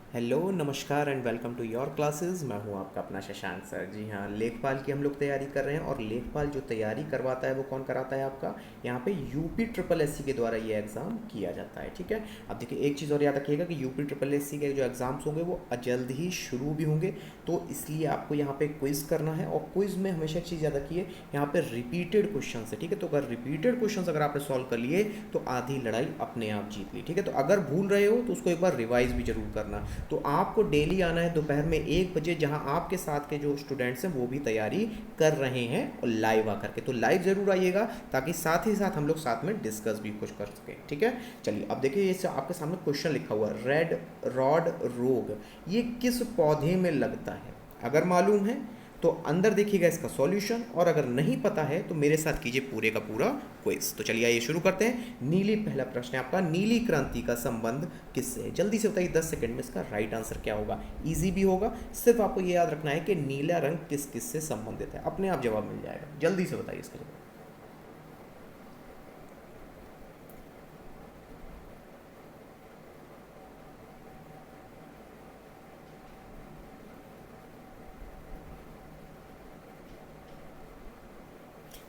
Hello नमस्कार and welcome to your classes. मैं हूं आपका अपना शशांक सर। जी हाँ, लेखपाल की हम लोग तैयारी कर रहे हैं और लेखपाल जो तैयारी करवाता है वो कौन कराता है आपका, यहाँ पे यूपी ट्रिपल एससी के द्वारा ये एग्ज़ाम किया जाता है। ठीक है, अब देखिए एक चीज़ और याद रखिएगा कि यूपी ट्रिपल एससी के जो एग्ज़ाम्स होंगे वो जल्द ही शुरू भी होंगे, तो इसलिए आपको यहाँ पे क्विज़ करना है। और क्विज़ में हमेशा एक चीज़ याद रखिए, यहाँ पे रिपीटेड क्वेश्चन है। ठीक है, तो अगर रिपीटेड क्वेश्चन अगर आपने सॉल्व कर लिए तो आधी लड़ाई अपने आप जीत ली। ठीक है, तो अगर भूल रहे हो तो उसको एक बार रिवाइज भी जरूर करना। तो आपको डेली आना है दोपहर में 1 बजे, जहां आपके साथ के जो स्टूडेंट्स हैं वो भी तैयारी कर रहे हैं और लाइव आकर के, तो लाइव ज़रूर आइएगा ताकि साथ ही साथ हम लोग साथ में डिस्कस भी कुछ कर सकें। ठीक है, चलिए अब देखिए ये आपके सामने क्वेश्चन लिखा हुआ है, रेड रॉड रोग ये किस पौधे में लगता है। अगर मालूम है तो अंदर देखिएगा इसका सॉल्यूशन, और अगर नहीं पता है तो मेरे साथ कीजिए पूरे का पूरा क्विज। तो चलिए आइए शुरू करते हैं। नीली, पहला प्रश्न है आपका, नीली क्रांति का संबंध किससे है। जल्दी से बताइए 10 सेकंड में इसका राइट आंसर क्या होगा। इजी भी होगा, सिर्फ आपको ये याद रखना है कि नीला रंग किस किस से संबंधित है, अपने आप जवाब मिल जाएगा। जल्दी से बताइए इसका जवाब।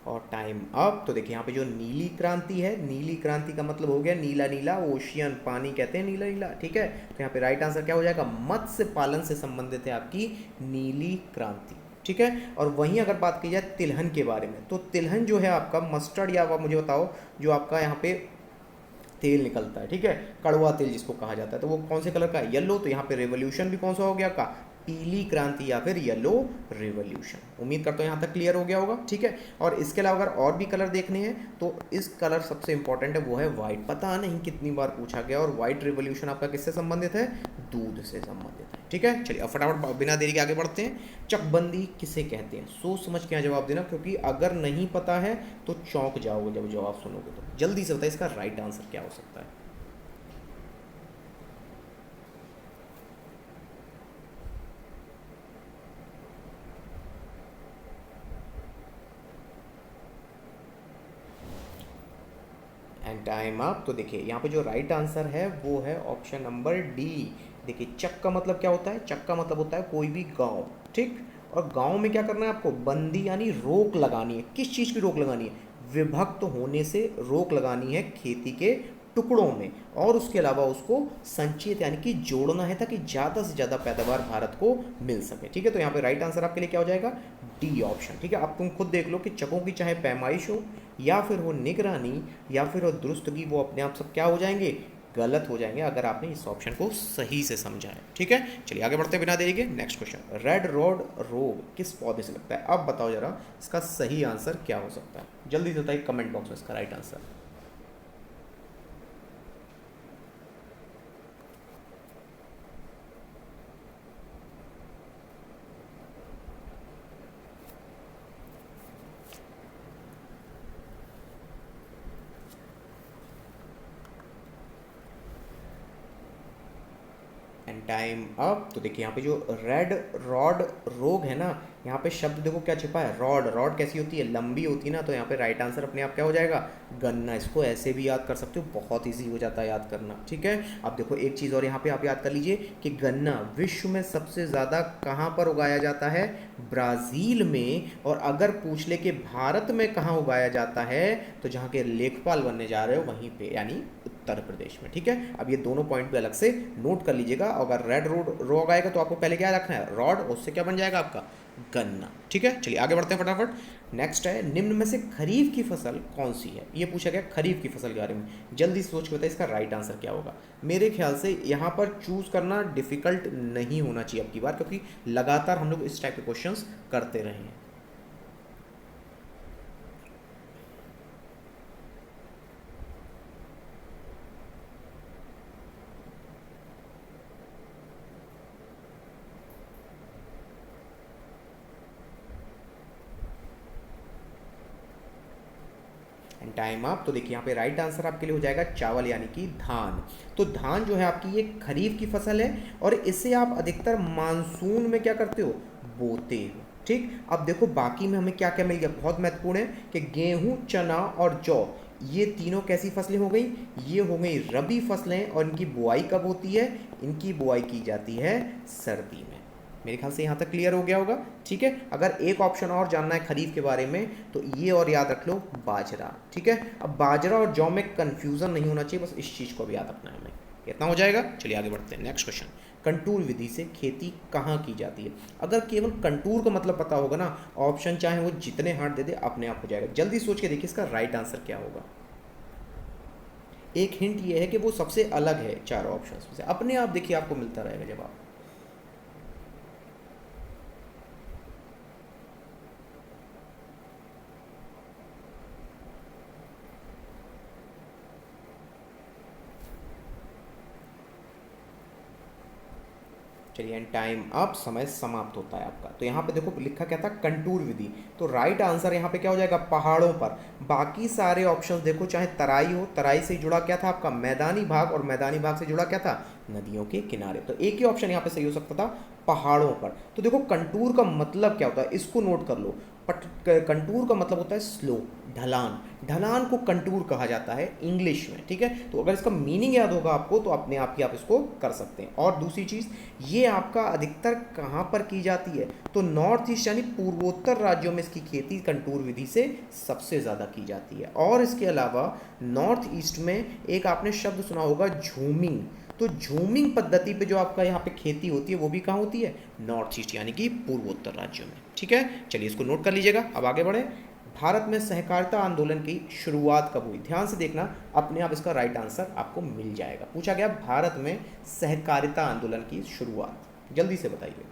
और टाइम अप। तो देखिए यहाँ पे जो नीली क्रांति है, नीली क्रांति का मतलब हो गया नीला नीला, ओशियन, पानी कहते हैं नीला नीला। ठीक है, तो यहाँ पे राइट आंसर क्या हो जाएगा, मत्स्य पालन से संबंधित है आपकी नीली क्रांति। ठीक है, और वहीं अगर बात की जाए तिलहन के बारे में, तो तिलहन जो है आपका मस्टर्ड, या आप मुझे बताओ जो आपका यहाँ पे तेल निकलता है, ठीक है, कड़वा तेल जिसको कहा जाता है, तो वो कौन से कलर का है, येलो। तो यहाँ पे रेवोल्यूशन भी कौन सा हो गया आपका, पीली क्रांति या फिर येलो रिवॉल्यूशन। उम्मीद करता हूँ यहाँ तक क्लियर हो गया होगा। ठीक है, और इसके अलावा अगर और भी कलर देखने हैं तो इस कलर सबसे इंपॉर्टेंट है, वो है व्हाइट। पता नहीं कितनी बार पूछा गया, और व्हाइट रिवॉल्यूशन आपका किससे संबंधित है, दूध से संबंधित है। ठीक है, चलिए अब फटाफट बिना देरी के आगे बढ़ते हैं। चकबंदी किसे कहते हैं, सोच समझ के यहाँ जवाब देना, क्योंकि अगर नहीं पता है तो चौंक जाओगे जब जवाब सुनोगे। तो जल्दी से बताइए इसका राइट आंसर क्या हो सकता है। And time up. तो देखिए यहाँ पे जो राइट आंसर है वो है ऑप्शन नंबर डी। देखिए चक का मतलब क्या होता है, चक का मतलब होता है कोई भी गांव। ठीक, और गांव में क्या करना है आपको, बंदी यानी रोक लगानी है। किस चीज़ की रोक लगानी है, विभक्त होने से रोक लगानी है खेती के टुकड़ों में, और उसके अलावा उसको संचित यानी कि जोड़ना है ताकि ज़्यादा से ज़्यादा पैदावार भारत को मिल सके। ठीक है, तो यहाँ पे राइट आंसर आपके लिए क्या हो जाएगा, डी ऑप्शन। ठीक है, अब तुम खुद देख लो कि चकों की चाहे पैमाइश हो या फिर हो निगरानी या फिर हो दुरुस्तगी, वो अपने आप सब क्या हो जाएंगे, गलत हो जाएंगे अगर आपने इस ऑप्शन को सही से समझा है। ठीक है, चलिए आगे बढ़ते हैं बिना देरी के। नेक्स्ट क्वेश्चन, रेड रोड रोग किस पौधे से लगता है। अब बताओ जरा इसका सही आंसर क्या हो सकता है। जल्दी से बताइए कमेंट बॉक्स में इसका right answer. And time up. तो देखिए यहाँ पे जो रेड रॉड रोग है ना, यहाँ पे शब्द देखो क्या छिपा है, रॉड। रॉड कैसी होती है, लंबी होती है ना, तो यहाँ पे राइट आंसर अपने आप क्या हो जाएगा, गन्ना। इसको ऐसे भी याद कर सकते हो, बहुत ईजी हो जाता है याद करना। ठीक है, अब देखो एक चीज़ और यहाँ पे आप याद कर लीजिए कि गन्ना विश्व में सबसे ज़्यादा कहाँ पर उगाया जाता है, ब्राज़ील में। और अगर पूछ ले कि भारत में कहाँ उगाया जाता है, तो जहाँ के लेखपाल बनने जा रहे हो वहीं पे, यानी उत्तर प्रदेश में। ठीक है, अब ये दोनों पॉइंट पे अलग से नोट कर लीजिएगा। अगर रेड रोड रोग आएगा तो आपको पहले क्या रखना है, रॉड, उससे क्या बन जाएगा आपका, गन्ना। ठीक है, चलिए आगे बढ़ते हैं फटाफट। नेक्स्ट है, निम्न में से खरीफ की फसल कौन सी है। ये पूछा गया खरीफ की फसल के बारे में। जल्दी सोच के बताइए इसका राइट आंसर क्या होगा। मेरे ख्याल से यहाँ पर चूज करना डिफिकल्ट नहीं होना चाहिए अब की बार, क्योंकि लगातार हम लोग इस टाइप के क्वेश्चंस करते रहे हैं। And time up. तो देखिए यहाँ पे राइट आंसर आपके लिए हो जाएगा चावल यानी कि धान। तो धान जो है आपकी ये खरीफ की फसल है, और इसे आप अधिकतर मानसून में क्या करते हो, बोते हो। ठीक, अब देखो बाकी में हमें क्या क्या मिल गया, बहुत महत्वपूर्ण है कि गेहूं, चना और जौ, ये तीनों कैसी फसलें हो गई, ये हो गई रबी फसलें, और इनकी बुआई कब होती है, इनकी बुआई की जाती है सर्दी में। मेरे ख्याल से यहाँ तक क्लियर हो गया होगा। ठीक है, अगर एक ऑप्शन और जानना है खरीफ के बारे में तो ये और याद रख लो, बाजरा। ठीक है, अब बाजरा और जौ में कन्फ्यूज़न नहीं होना चाहिए, बस इस चीज़ को भी याद रखना है हमें। कितना हो जाएगा, चलिए आगे बढ़ते हैं। नेक्स्ट क्वेश्चन, कंटूर विधि से खेती कहाँ की जाती है। अगर केवल कंटूर का मतलब पता होगा ना, ऑप्शन चाहे वो जितने हार्ड दे दे अपने आप हो जाएगा। जल्दी सोच के देखिए इसका राइट आंसर क्या होगा। एक हिंट ये है कि वो सबसे अलग है चारों ऑप्शंस में से, अपने आप देखिए आपको मिलता रहेगा जवाब। चलिए एंड टाइम अप, समय समाप्त होता है आपका। तो यहाँ पे देखो लिखा क्या था, कंटूर विधि, तो राइट आंसर यहाँ पे क्या हो जाएगा, पहाड़ों पर। बाकी सारे ऑप्शंस देखो, चाहे तराई हो, तराई से जुड़ा क्या था आपका, मैदानी भाग, और मैदानी भाग से जुड़ा क्या था, नदियों के किनारे। तो एक ही ऑप्शन यहाँ पे सही हो सकता था, पहाड़ों पर। तो देखो कंटूर का मतलब क्या होता है, इसको नोट कर लो। कंटूर का मतलब होता है स्लोप, ढलान। ढलान को कंटूर कहा जाता है इंग्लिश में। ठीक है, तो अगर इसका मीनिंग याद होगा आपको तो अपने आप ही आप इसको कर सकते हैं। और दूसरी चीज़, ये आपका अधिकतर कहाँ पर की जाती है, तो नॉर्थ ईस्ट यानी पूर्वोत्तर राज्यों में इसकी खेती कंटूर विधि से सबसे ज़्यादा की जाती है। और इसके अलावा नॉर्थ ईस्ट में एक आपने शब्द सुना होगा, झूमिंग। तो झूमिंग पद्धति पे जो आपका यहाँ पे खेती होती है वो भी कहाँ होती है, नॉर्थ ईस्ट यानी कि पूर्वोत्तर राज्यों में। ठीक है, चलिए इसको नोट कर लीजिएगा। अब आगे बढ़े। भारत में सहकारिता आंदोलन की शुरुआत कब हुई, ध्यान से देखना, अपने आप इसका राइट आंसर आपको मिल जाएगा। पूछा गया भारत में सहकारिता आंदोलन की शुरुआत, जल्दी से बताइए।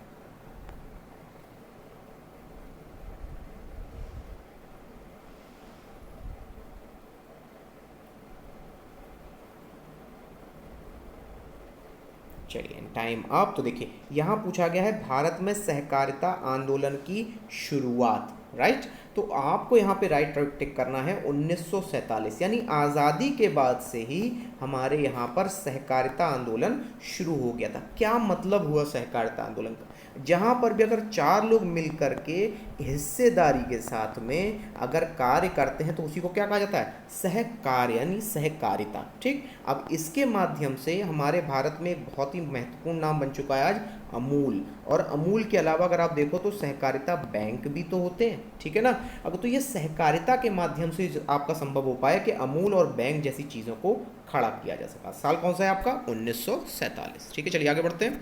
चलिए टाइम अप। तो देखिए यहाँ पूछा गया है भारत में सहकारिता आंदोलन की शुरुआत, राइट। तो आपको यहाँ पे राइट टिक करना है 1947, यानी आज़ादी के बाद से ही हमारे यहाँ पर सहकारिता आंदोलन शुरू हो गया था। क्या मतलब हुआ सहकारिता आंदोलन का, जहाँ पर भी अगर चार लोग मिल कर के हिस्सेदारी के साथ में अगर कार्य करते हैं तो उसी को क्या कहा जाता है, सहकार्य यानी सहकारिता। ठीक, अब इसके माध्यम से हमारे भारत में एक बहुत ही महत्वपूर्ण नाम बन चुका है आज, अमूल। और अमूल के अलावा अगर आप देखो तो सहकारिता बैंक भी तो होते हैं। ठीक है ना, अब तो ये सहकारिता के माध्यम से आपका संभव हो पाया कि अमूल और बैंक जैसी चीज़ों को खड़ा किया जा सका। साल कौन सा है आपका, 1947। ठीक है, चलिए आगे बढ़ते हैं।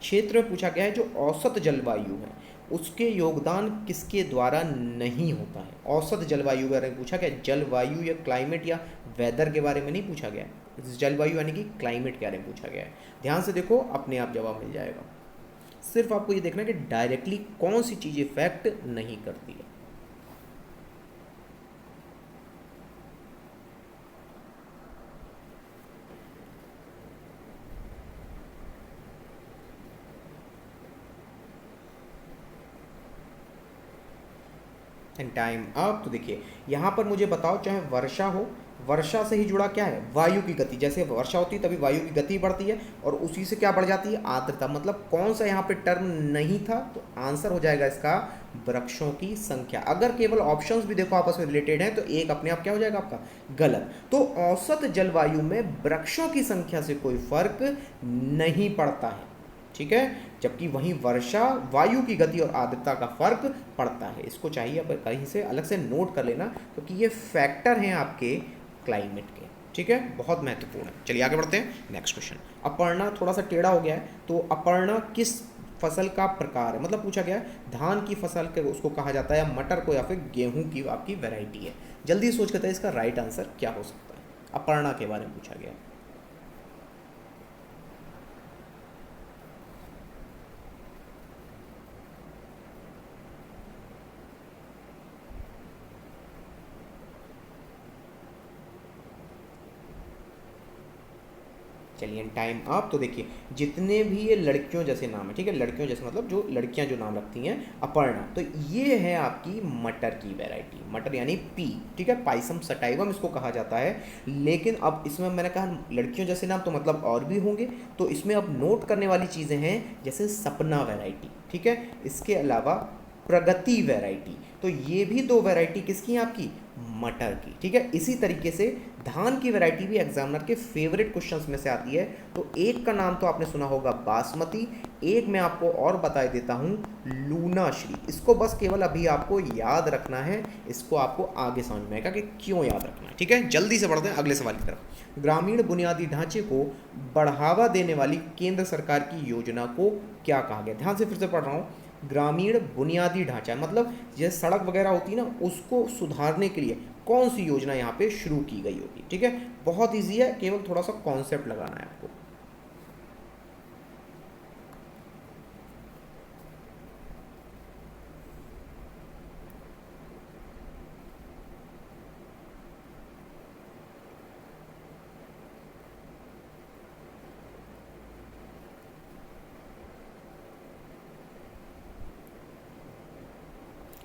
क्षेत्र में पूछा गया है जो औसत जलवायु है उसके योगदान किसके द्वारा नहीं होता है। औसत जलवायु के बारे में पूछा गया, जलवायु या क्लाइमेट या वेदर के बारे में नहीं पूछा गया, जलवायु यानी कि क्लाइमेट के बारे में पूछा गया है। ध्यान से देखो, अपने आप जवाब मिल जाएगा। सिर्फ आपको ये देखना है कि डायरेक्टली कौन सी चीज़ इफेक्ट नहीं करती है। And time up. तो देखिए यहाँ पर मुझे बताओ, चाहे वर्षा हो, वर्षा से ही जुड़ा क्या है, वायु की गति। जैसे वर्षा होती है तभी वायु की गति बढ़ती है और उसी से क्या बढ़ जाती है, आर्द्रता। मतलब कौन सा यहाँ पे टर्म नहीं था, तो आंसर हो जाएगा इसका वृक्षों की संख्या। अगर केवल ऑप्शंस भी देखो आपस में रिलेटेड है तो एक अपने आप क्या हो जाएगा आपका, गलत। तो औसत जलवायु में वृक्षों की संख्या से कोई फर्क नहीं पड़ता है। ठीक है, जबकि वहीं वर्षा, वायु की गति और आर्द्रता का फर्क पड़ता है। इसको चाहिए अब कहीं से अलग से नोट कर लेना, क्योंकि ये फैक्टर हैं आपके क्लाइमेट के। ठीक है, बहुत महत्वपूर्ण है। चलिए आगे बढ़ते हैं। नेक्स्ट क्वेश्चन, अपर्णा थोड़ा सा टेढ़ा हो गया है, तो अपर्णा किस फसल का प्रकार है। मतलब पूछा गया है धान की फसल के उसको कहा जाता है, या मटर को, या फिर गेहूं की आपकी वैरायटी है। जल्दी सोच करते हैं इसका राइट आंसर क्या हो सकता है। अपर्णा के बारे में पूछा गया है। चलिए टाइम अप। तो देखिए जितने भी ये लड़कियों जैसे नाम है, ठीक है, लड़कियों जैसे मतलब जो लड़कियां जो नाम रखती हैं अपर्णा, तो ये है आपकी मटर की वैरायटी, मटर यानी पी। ठीक है, पाइसम सटाइवम इसको कहा जाता है। लेकिन अब इसमें मैंने कहा लड़कियों जैसे नाम, तो मतलब और भी होंगे, तो इसमें अब नोट करने वाली चीज़ें हैं जैसे सपना वैरायटी। ठीक है, इसके अलावा प्रगति वैरायटी, तो ये भी दो वैरायटी किसकी हैं आपकी, मटर की, ठीक है। इसी तरीके से धान की वैरायटी भी एग्जामिनर के फेवरेट क्वेश्चंस में से आती है। तो एक का नाम तो आपने सुना होगा बासमती, एक मैं आपको और बता देता हूँ लूनाश्री। इसको बस केवल अभी आपको याद रखना है, इसको आपको आगे समझ में आएगा कि क्यों याद रखना है, ठीक है। जल्दी से बढ़ते हैं अगले सवाल की तरफ। ग्रामीण बुनियादी ढांचे को बढ़ावा देने वाली केंद्र सरकार की योजना को क्या कहा गया? ध्यान से फिर से पढ़ रहा हूँ। ग्रामीण बुनियादी ढांचा मतलब जैसे सड़क वगैरह होती है ना, उसको सुधारने के लिए कौन सी योजना यहाँ पे शुरू की गई होगी, ठीक है। बहुत ईजी है, केवल थोड़ा सा कॉन्सेप्ट लगाना है आपको।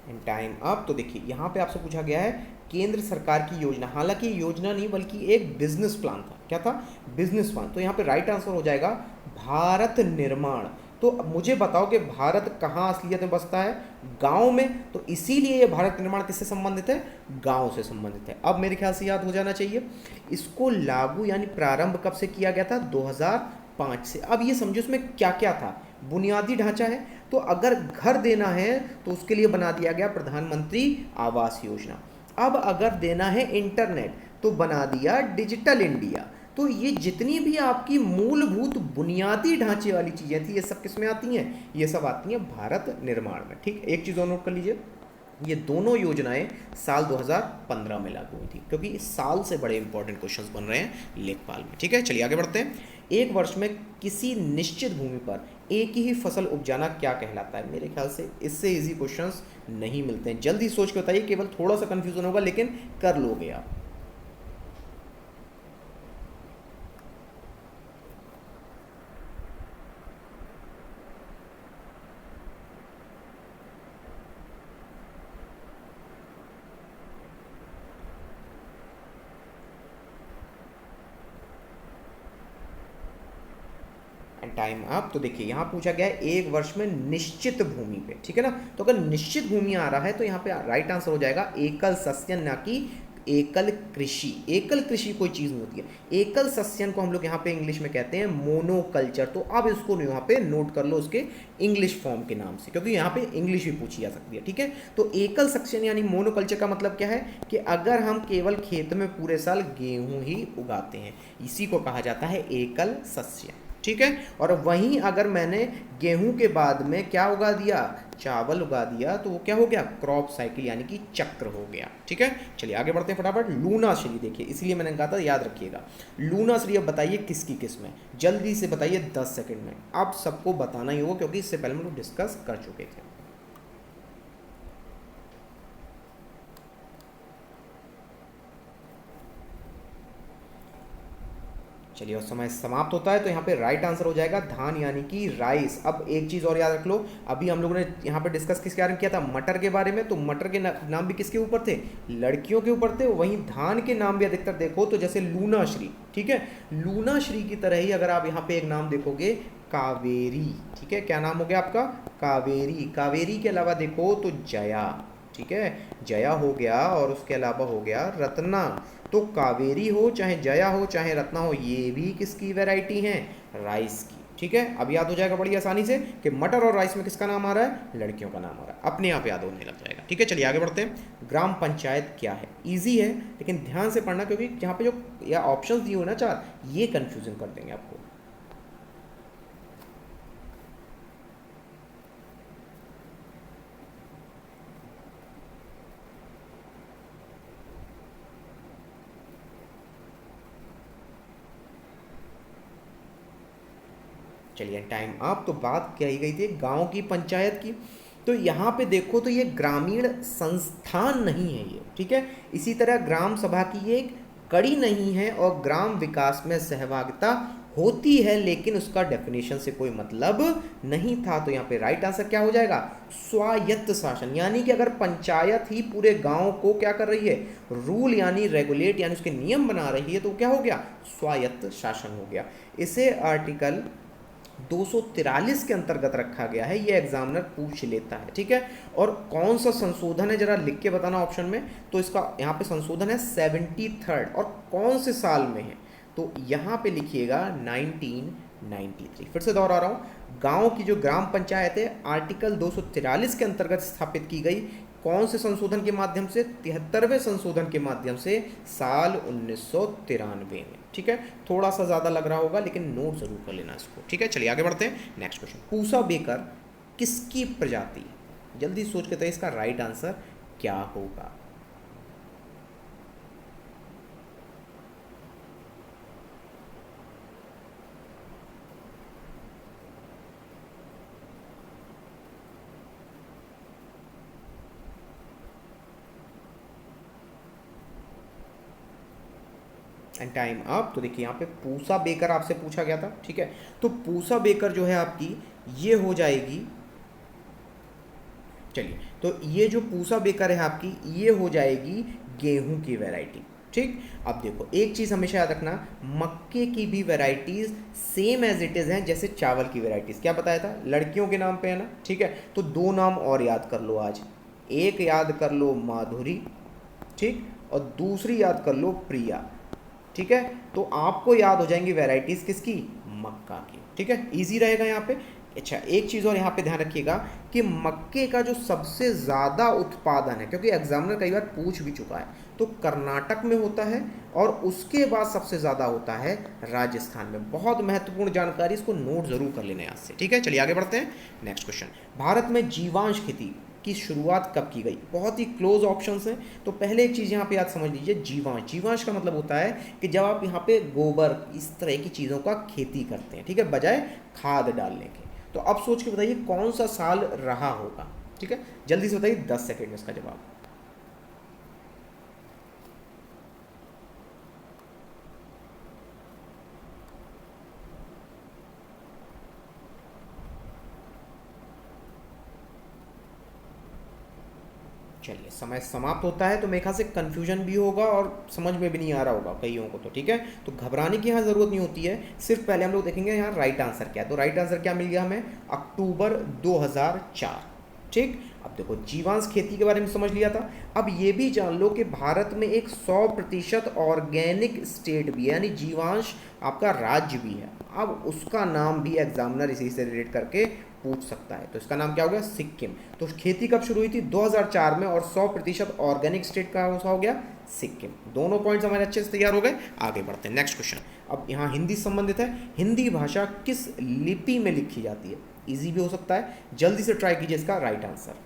And time up. तो देखिए यहाँ पे आपसे पूछा गया है केंद्र सरकार की योजना, हालांकि योजना नहीं बल्कि एक बिजनेस प्लान था। क्या था? Business plan. तो यहाँ पे राइट आंसर हो जाएगा भारत निर्माण। तो अब मुझे बताओ कि भारत कहाँ असलियत में बसता है? गांव में। तो इसीलिए ये भारत निर्माण किससे संबंधित है? गांव से संबंधित है। अब मेरे ख्याल से याद हो जाना चाहिए। इसको लागू यानी प्रारंभ कब से किया गया था? 2005 से। अब ये समझो इसमें क्या क्या था। बुनियादी ढांचा है, तो अगर घर देना है तो उसके लिए बना दिया गया प्रधानमंत्री आवास योजना। अब अगर देना है इंटरनेट तो बना दिया डिजिटल इंडिया। तो ये जितनी भी आपकी मूलभूत बुनियादी ढांचे वाली चीजें थी, ये सब किस में आती हैं? ये सब आती हैं भारत निर्माण में, ठीक। एक चीज और नोट कर लीजिए, ये दोनों योजनाएं साल 2015 में लागू हुई थी, क्योंकि इस साल से बड़े इंपॉर्टेंट क्वेश्चंस बन रहे हैं लेखपाल में, ठीक है। चलिए आगे बढ़ते हैं। एक वर्ष में किसी निश्चित भूमि पर एक ही फसल उपजाना क्या कहलाता है? मेरे ख्याल से इससे इजी क्वेश्चंस नहीं मिलते हैं। जल्दी सोच के बताइए, केवल थोड़ा सा कंफ्यूजन होगा लेकिन कर लोगे आप। Time up. तो देखिए यहाँ पूछा गया है एक वर्ष में निश्चित भूमि पे, ठीक है ना। तो अगर निश्चित भूमि आ रहा है तो यहाँ पे राइट आंसर हो जाएगा एकल सस्यन, ना कि एकल कृषि। एकल कृषि कोई चीज नहीं होती है। एकल सस्यन को हम लोग यहाँ पे इंग्लिश में कहते हैं मोनोकल्चर। तो अब इसको यहाँ पे नोट कर लो उसके इंग्लिश फॉर्म के नाम से, क्योंकि यहाँ पे इंग्लिश भी पूछी जा सकती है, ठीक है। तो एकल सस्यन यानी मोनोकल्चर का मतलब क्या है कि अगर हम केवल खेत में पूरे साल गेहूं ही उगाते हैं, इसी को कहा जाता है एकल सस्यन, ठीक है। और वहीं अगर मैंने गेहूं के बाद में क्या उगा दिया? चावल उगा दिया, तो वो क्या हो गया? क्रॉप साइकिल यानी कि चक्र हो गया, ठीक है। चलिए आगे बढ़ते हैं फटाफट। लूनाश्री, देखिए इसलिए मैंने कहा था याद रखिएगा। लूनाश्री अब बताइए किसकी किस में? जल्दी से बताइए 10 सेकंड में। अब सबको बताना ही होगा क्योंकि इससे पहले हम लोग डिस्कस कर चुके थे। चलिए और समय समाप्त होता है, तो यहाँ पे राइट आंसर हो जाएगा धान यानी कि राइस। अब एक चीज़ और याद रख लो, अभी हम लोगों ने यहाँ पे डिस्कस किसके बारे में किया था? मटर के बारे में। तो मटर के नाम भी किसके ऊपर थे? लड़कियों के ऊपर थे। वहीं धान के नाम भी अधिकतर देखो तो जैसे लूनाश्री, ठीक है। लूनाश्री की तरह ही अगर आप यहाँ पे एक नाम देखोगे कावेरी, ठीक है। क्या नाम हो गया आपका? कावेरी। कावेरी के अलावा देखो तो जया, ठीक है। जया हो गया और उसके अलावा हो गया रत्ना। तो कावेरी हो चाहे जया हो चाहे रत्ना हो, ये भी किसकी वैरायटी हैं? राइस की, ठीक है। अब याद हो जाएगा बड़ी आसानी से कि मटर और राइस में किसका नाम आ रहा है? लड़कियों का नाम आ रहा है। अपने आप याद होने लग जाएगा, ठीक है। चलिए आगे बढ़ते हैं। ग्राम पंचायत क्या है? इजी है लेकिन ध्यान से पढ़ना, क्योंकि यहाँ पे जो या ऑप्शंस दिए हुए ना चार, ये कंफ्यूजन कर देंगे आपको। चलिए टाइम अप। तो बात कही गई थी गांव की पंचायत की। तो यहाँ पे देखो तो ये ग्रामीण संस्थान नहीं है ये, ठीक है। इसी तरह ग्राम सभा की ये एक कड़ी नहीं है और ग्राम विकास में सहभागिता होती है, लेकिन उसका डेफिनेशन से कोई मतलब नहीं था। तो यहाँ पे राइट आंसर क्या हो जाएगा? स्वायत्त शासन। यानी कि अगर पंचायत ही पूरे गांव को क्या कर रही है? रूल यानी रेगुलेट यानी उसके नियम बना रही है, तो क्या हो गया? स्वायत्त शासन हो गया। इसे आर्टिकल 243 के अंतर्गत रखा गया है, ये एग्जामिनर पूछ लेता है, ठीक है। और कौन सा संशोधन है जरा लिख के बताना ऑप्शन में। तो इसका यहाँ पे संशोधन है 73rd, और कौन से साल में है, तो यहाँ पे लिखिएगा 1993। फिर से दोहरा रहा हूँ, गांव की जो ग्राम पंचायत है आर्टिकल 243 के अंतर्गत स्थापित की गई, कौन से संशोधन के माध्यम से, 73वें संशोधन के माध्यम से, साल 1993 में, ठीक है। थोड़ा सा ज़्यादा लग रहा होगा लेकिन नोट जरूर कर लेना इसको, ठीक है। चलिए आगे बढ़ते हैं। नेक्स्ट क्वेश्चन, पूसा बेकर किसकी प्रजाति है? जल्दी सोच के बताइए इसका राइट आंसर क्या होगा। And time up. तो देखिए यहाँ पे पूसा बेकर आपसे पूछा गया था, ठीक है। तो पूसा बेकर जो है आपकी, ये हो जाएगी, चलिए, तो ये जो पूसा बेकर है आपकी, ये हो जाएगी गेहूं की वैरायटी, ठीक। अब देखो एक चीज़ हमेशा याद रखना, मक्के की भी varieties same as it is हैं जैसे चावल की वैरायटीज। क्या बताया था, लड़कियों के नाम पे है ना, ठीक है। तो दो नाम और याद कर लो आज, एक याद कर लो माधुरी, ठीक, और दूसरी याद कर लो प्रिया, ठीक है। तो आपको याद हो जाएंगी वैरायटीज किसकी, मक्का की, ठीक है। इजी रहेगा यहाँ पे। अच्छा एक चीज़ और यहाँ पे ध्यान रखिएगा कि मक्के का जो सबसे ज़्यादा उत्पादन है, क्योंकि एग्जामिनर कई बार पूछ भी चुका है, तो कर्नाटक में होता है, और उसके बाद सबसे ज़्यादा होता है राजस्थान में। बहुत महत्वपूर्ण जानकारी, इसको नोट जरूर कर लेना याद से, ठीक है। चलिए आगे बढ़ते हैं। नेक्स्ट क्वेश्चन, भारत में जीवांश खेती की शुरुआत कब की गई? बहुत ही क्लोज ऑप्शंस हैं। तो पहले एक चीज़ यहाँ पे याद समझ लीजिए, जीवांश, जीवांश का मतलब होता है कि जब आप यहाँ पे गोबर इस तरह की चीज़ों का खेती करते हैं, ठीक है, बजाय खाद डालने के। तो अब सोच के बताइए कौन सा साल रहा होगा, ठीक है। जल्दी से बताइए, 10 सेकेंड में इसका जवाब। चलिए समय समाप्त होता है। तो मेरे ख्याल से कन्फ्यूजन भी होगा और समझ में भी नहीं आ रहा होगा कईयों को, तो ठीक है। तो घबराने की यहाँ ज़रूरत नहीं होती है, सिर्फ पहले हम लोग देखेंगे यहाँ राइट आंसर क्या है। तो राइट आंसर क्या मिल गया हमें, अक्टूबर 2004, ठीक। अब देखो जीवांश खेती के बारे में समझ लिया था। अब ये भी जान लो कि भारत में एक 100% ऑर्गेनिक स्टेट भी है, यानी जीवांश आपका राज्य भी है। अब उसका नाम भी एग्जामिनर इसी से रिलेट करके पूछ सकता है। तो इसका नाम क्या हो गया, सिक्किम। तो खेती कब शुरू हुई थी, 2004 में, और 100% ऑर्गेनिक स्टेट का हो गया सिक्किम। दोनों पॉइंट्स हमारे अच्छे से तैयार हो गए। आगे बढ़ते हैं। नेक्स्ट क्वेश्चन, अब यहाँ हिंदी संबंधित है। हिंदी भाषा किस लिपि में लिखी जाती है? इजी भी हो सकता है, जल्दी से ट्राई कीजिए इसका राइट आंसर।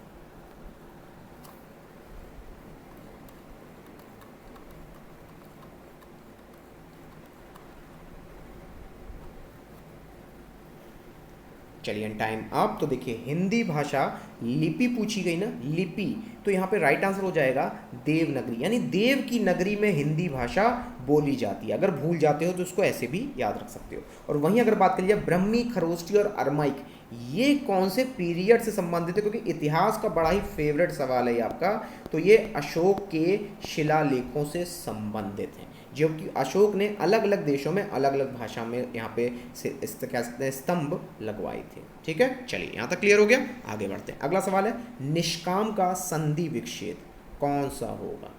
चलिए टाइम अप। तो देखिए हिंदी भाषा लिपि पूछी गई ना, लिपि, तो यहाँ पे राइट आंसर हो जाएगा देवनागरी, यानी देव की नगरी में हिंदी भाषा बोली जाती है। अगर भूल जाते हो तो उसको ऐसे भी याद रख सकते हो। और वहीं अगर बात कर लिया ब्रह्मी, खरोष्टी और अरमाइक, ये कौन से पीरियड से संबंधित है, क्योंकि इतिहास का बड़ा ही फेवरेट सवाल है ये आपका। तो ये अशोक के शिलालेखों से संबंधित है, जो कि अशोक ने अलग अलग देशों में अलग अलग भाषा में यहाँ पे कह सकते हैं स्तंभ लगवाए थे, ठीक है। चलिए यहाँ तक क्लियर हो गया, आगे बढ़ते हैं। अगला सवाल है, निष्काम का संधि विच्छेद कौन सा होगा?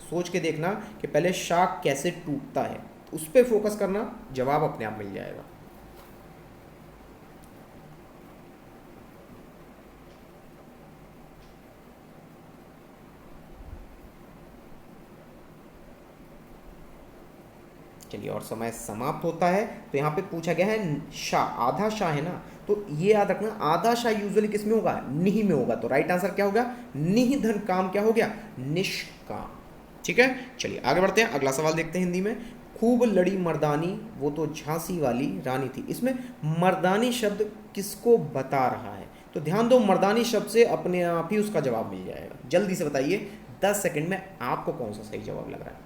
सोच के देखना कि पहले शाक कैसे टूटता है, उस पर फोकस करना, जवाब अपने आप मिल जाएगा। चलिए और समय समाप्त होता है। तो यहाँ पे पूछा गया है शाह, आधा शाह है ना, तो ये याद रखना आधा शाह यूजुअली किस में होगा, निहि में होगा। तो राइट आंसर क्या होगा, निहि धन काम क्या हो गया, निष्काम, ठीक है। चलिए आगे बढ़ते हैं। अगला सवाल देखते हैं हिंदी में। खूब लड़ी मर्दानी वो तो झांसी वाली रानी थी, इसमें मर्दानी शब्द किसको बता रहा है? तो ध्यान दो, मर्दानी शब्द से अपने आप ही उसका जवाब मिल जाएगा। जल्दी से बताइए 10 सेकंड में आपको कौन सा सही जवाब लग रहा है।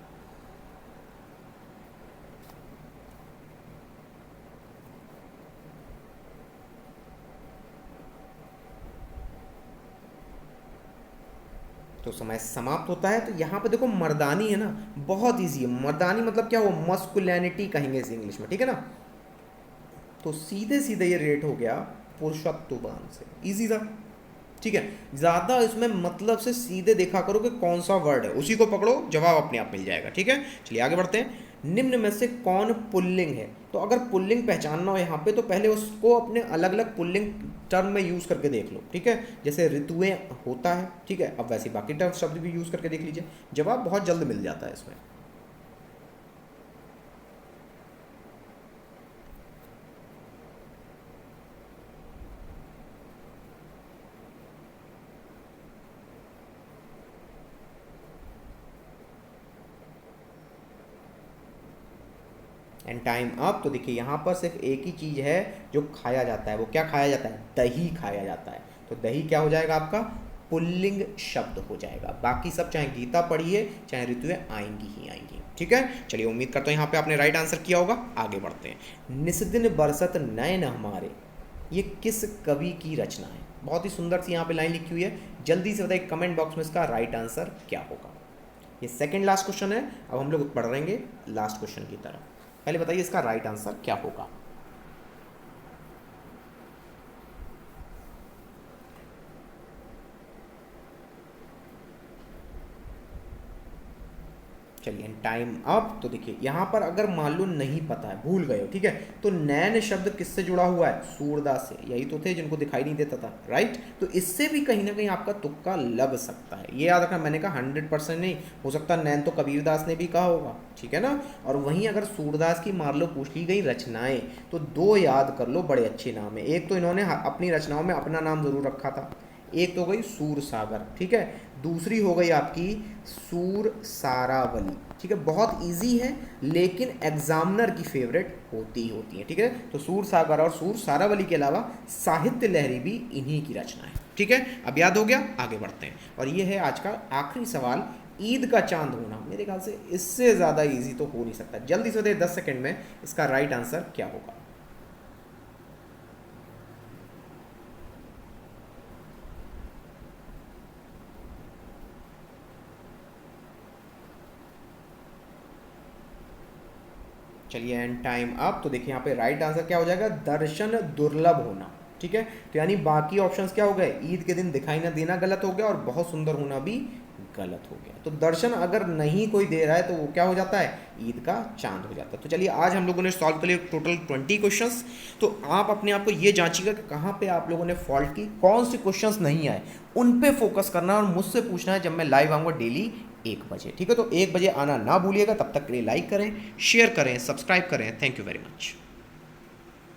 तो समय समाप्त होता है। तो यहाँ पे देखो मर्दानी है ना, बहुत इजी है। मर्दानी मतलब क्या हो, मस्कुलिनिटी कहेंगे इसे इंग्लिश में, ठीक है ना। तो सीधे सीधे ये रेट हो गया पुरुषत्ववान से। इजी था, ठीक है। ज़्यादा इसमें मतलब से सीधे देखा करो कि कौन सा वर्ड है, उसी को पकड़ो, जवाब अपने आप मिल जाएगा, ठीक है। चलिए आगे बढ़ते हैं। निम्न में से कौन पुल्लिंग है? तो अगर पुल्लिंग पहचानना हो यहाँ पे तो पहले उसको अपने अलग अलग पुल्लिंग टर्म में यूज़ करके देख लो, ठीक है। जैसे ऋतुएं होता है, ठीक है। अब वैसे बाकी टर्म शब्द भी यूज़ करके देख लीजिए, जवाब बहुत जल्द मिल जाता है इसमें। And time up. तो देखिए यहाँ पर सिर्फ एक ही चीज़ है जो खाया जाता है, वो क्या खाया जाता है? दही खाया जाता है। तो दही क्या हो जाएगा आपका? पुल्लिंग शब्द हो जाएगा। बाकी सब चाहे गीता पढ़िए चाहे ऋतुएं आएंगी ही आएंगी, ठीक है। चलिए उम्मीद करता हूँ यहाँ पे आपने राइट आंसर किया होगा। आगे बढ़ते हैं। निस्दिन बरसत नयन हमारे, ये किस कवि की रचना है? बहुत ही सुंदर सी यहाँ पे लाइन लिखी हुई है। जल्दी से बताइए कमेंट बॉक्स में इसका राइट आंसर क्या होगा। ये सेकंड लास्ट क्वेश्चन है। अब हम लोग बढ़ रहेंगे लास्ट क्वेश्चन की तरफ। पहले बताइए इसका राइट आंसर क्या होगा। चलिए टाइम अप। तो देखिए यहाँ पर अगर मान लो नहीं पता है, भूल गए हो, ठीक है, तो नैन शब्द किससे जुड़ा हुआ है? सूरदास से। यही तो थे जिनको दिखाई नहीं देता था, राइट। तो इससे भी कहीं ना कहीं आपका तुक्का लग सकता है। ये याद रखना, मैंने कहा 100% नहीं हो सकता, नैन तो कबीरदास ने भी कहा होगा, ठीक है ना। और वहीं अगर सूरदास की मान लो पूछ ली गई रचनाएं, तो दो याद कर लो, बड़े अच्छे नाम है। एक तो इन्होंने अपनी रचनाओं में अपना नाम जरूर रखा था, एक तो हो गई सूर सागर, ठीक है। दूसरी हो गई आपकी सूर सारावली, ठीक है। बहुत इजी है लेकिन एग्जामिनर की फेवरेट होती है, ठीक है। तो सूर सागर और सूर सारावली के अलावा साहित्य लहरी भी इन्हीं की रचना है, ठीक है। अब याद हो गया, आगे बढ़ते हैं। और ये है आज का आखिरी सवाल। ईद का चांद होना, मेरे ख्याल से इससे ज़्यादा इजी तो हो नहीं सकता। जल्दी से 10 सेकेंड में इसका राइट आंसर क्या होगा। चलिए एंड टाइम अप। तो देखिए यहाँ पे राइट आंसर क्या हो जाएगा? दर्शन दुर्लभ होना, ठीक है। तो यानी बाकी ऑप्शंस क्या हो गए? ईद के दिन दिखाई ना देना गलत हो गया और बहुत सुंदर होना भी गलत हो गया। तो दर्शन अगर नहीं कोई दे रहा है तो वो क्या हो जाता है? ईद का चांद हो जाता है। तो चलिए आज हम लोगों ने सॉल्व कर लिया टोटल 20 क्वेश्चंस। तो आप अपने आप को ये जांचिएगा कि कहाँ पे आप लोगों ने फॉल्ट की, कौन से क्वेश्चंस नहीं आए, उन पे फोकस करना और मुझसे पूछना है जब मैं लाइव आऊँगा डेली 1 बजे, ठीक है। तो 1 बजे आना ना भूलिएगा। तब तक के लिए लाइक करें, शेयर करें, सब्सक्राइब करें। Thank you very much.